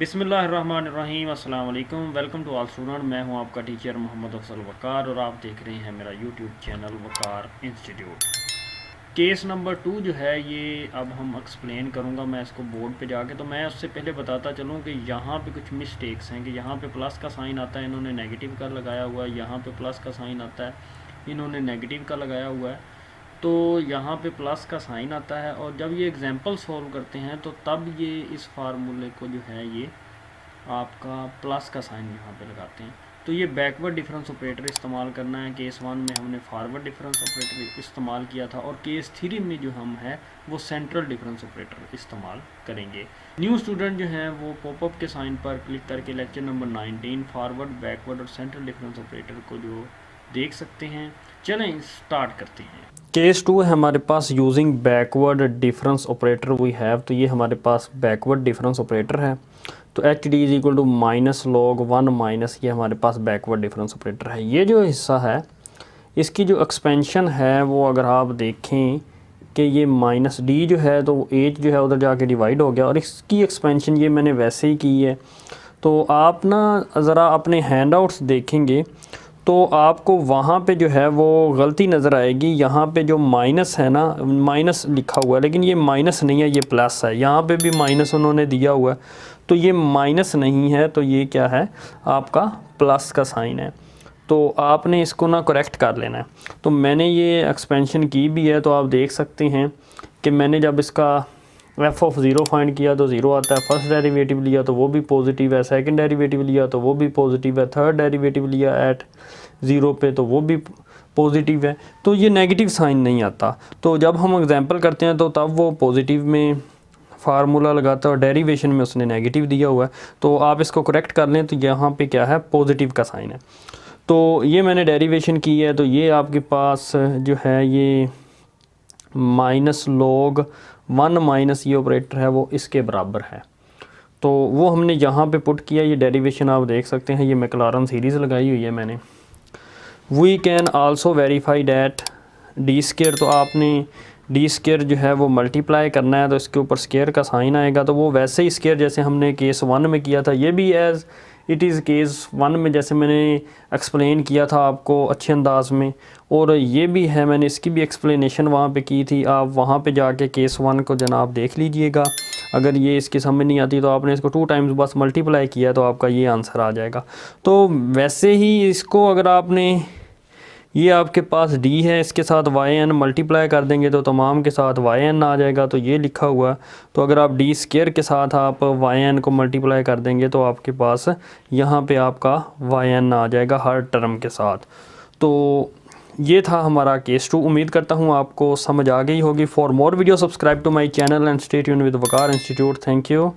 बिस्मिल्लाहिर्रहमानिर्रहीम अस्सलाम वालेकुम। Welcome to all student. मैं हूं आपका टीचर मोहम्मद अफजल वक़ार और आप देख रहे हैं मेरा यूट्यूब चैनल वक़ार इंस्टीट्यूट। केस नंबर 2 जो है ये अब हम एक्सप्लेन करूंगा मैं इसको बोर्ड पे जाके। तो मैं उससे पहले बताता चलूं कि यहाँ पे कुछ मिस्टेक्स हैं कि यहाँ पे प्लस का साइन आता है, इन्होंने नेगेटिव का लगाया हुआ है। यहाँ पे प्लस का साइन आता है, इन्होंने नेगेटिव का लगाया हुआ है। तो यहाँ पे प्लस का साइन आता है और जब ये एग्जांपल सॉल्व करते हैं तो तब ये इस फार्मूले को जो है ये आपका प्लस का साइन यहाँ पे लगाते हैं। तो ये बैकवर्ड डिफरेंस ऑपरेटर इस्तेमाल करना है। केस 1 में हमने फॉरवर्ड डिफरेंस ऑपरेटर इस्तेमाल किया था और केस 3 में जो हम है वो सेंट्रल डिफरेंस ऑपरेटर इस्तेमाल करेंगे। न्यू स्टूडेंट जो हैं वो पॉपअप के साइन पर क्लिक करके लेक्चर नंबर 19 फॉरवर्ड, बैकवर्ड और सेंट्रल डिफरेंस ऑपरेटर को जो देख सकते हैं। चलें स्टार्ट करते हैं। केस 2 है हमारे पास using backward difference operator we have. तो ये हमारे पास बैकवर्ड डिफरेंस ऑपरेटर है। तो H D is equal to minus log 1 minus, ये हमारे पास बैकवर्ड डिफरेंस ऑपरेटर है। ये जो हिस्सा है इसकी जो एक्सपेंशन है वो अगर आप देखें कि ये माइनस डी जो है तो एच जो है उधर जाके डिवाइड हो गया और इसकी एक्सपेंशन ये मैंने वैसे ही की है। तो आप ना ज़रा अपने हैंड आउट्स देखेंगे तो आपको वहाँ पे जो है वो गलती नज़र आएगी। यहाँ पे जो माइनस है ना, माइनस लिखा हुआ है लेकिन ये माइनस नहीं है, ये प्लस है। यहाँ पे भी माइनस उन्होंने दिया हुआ है तो ये माइनस नहीं है, तो ये क्या है आपका प्लस का साइन है। तो आपने इसको ना करेक्ट कर लेना है। तो मैंने ये एक्सपेंशन की भी है। तो आप देख सकते हैं कि मैंने जब इसका एफ ऑफ ज़ीरो फाइंड किया तो ज़ीरो आता है, फर्स्ट डेरिवेटिव लिया तो वो भी पॉजिटिव है, सेकंड डेरिवेटिव लिया तो वो भी पॉजिटिव है, थर्ड डेरिवेटिव लिया एट ज़ीरो पे तो वो भी पॉजिटिव है। तो ये नेगेटिव साइन नहीं आता। तो जब हम एग्जांपल करते हैं तो तब वो पॉजिटिव में फार्मूला लगाता है और डेरिवेशन में उसने नेगेटिव दिया हुआ है। तो आप इसको करेक्ट कर लें तो यहाँ पे क्या है पॉजिटिव का साइन है। तो ये मैंने डेरिवेशन की है। तो ये आपके पास जो है ये माइनस लॉग 1 माइनस ये ऑपरेटर है वो इसके बराबर है। तो वो हमने यहाँ पे पुट किया। ये डेरिवेशन आप देख सकते हैं, ये मैक्लारन सीरीज़ लगाई हुई है मैंने। We can also verify that D square. तो आपने डी स्केयर जो है वो मल्टीप्लाई करना है तो इसके ऊपर स्केयर का साइन आएगा। तो वो वैसे ही स्केयर जैसे हमने केस 1 में किया था, ये भी एज़ इट इज़ केस 1 में जैसे मैंने एक्सप्लेन किया था आपको अच्छे अंदाज में। और ये भी है, मैंने इसकी भी एक्सप्लेनेशन वहाँ पे की थी। आप वहाँ पे जाके केस 1 को जनाब देख लीजिएगा। अगर ये इसकी समझ नहीं आती तो आपने इसको 2 टाइम्स बस मल्टीप्लाई किया तो आपका ये आंसर आ जाएगा। तो वैसे ही इसको अगर आपने, ये आपके पास d है, इसके साथ yn मल्टीप्लाई कर देंगे तो तमाम के साथ yn आ जाएगा। तो ये लिखा हुआ। तो अगर आप d स्केयर के साथ आप yn को मल्टीप्लाई कर देंगे तो आपके पास यहाँ पे आपका yn आ जाएगा हर टर्म के साथ। तो ये था हमारा केस 2। उम्मीद करता हूँ आपको समझ आ गई होगी। For more video subscribe to my channel and stay tuned with Waqar Institute. Thank you.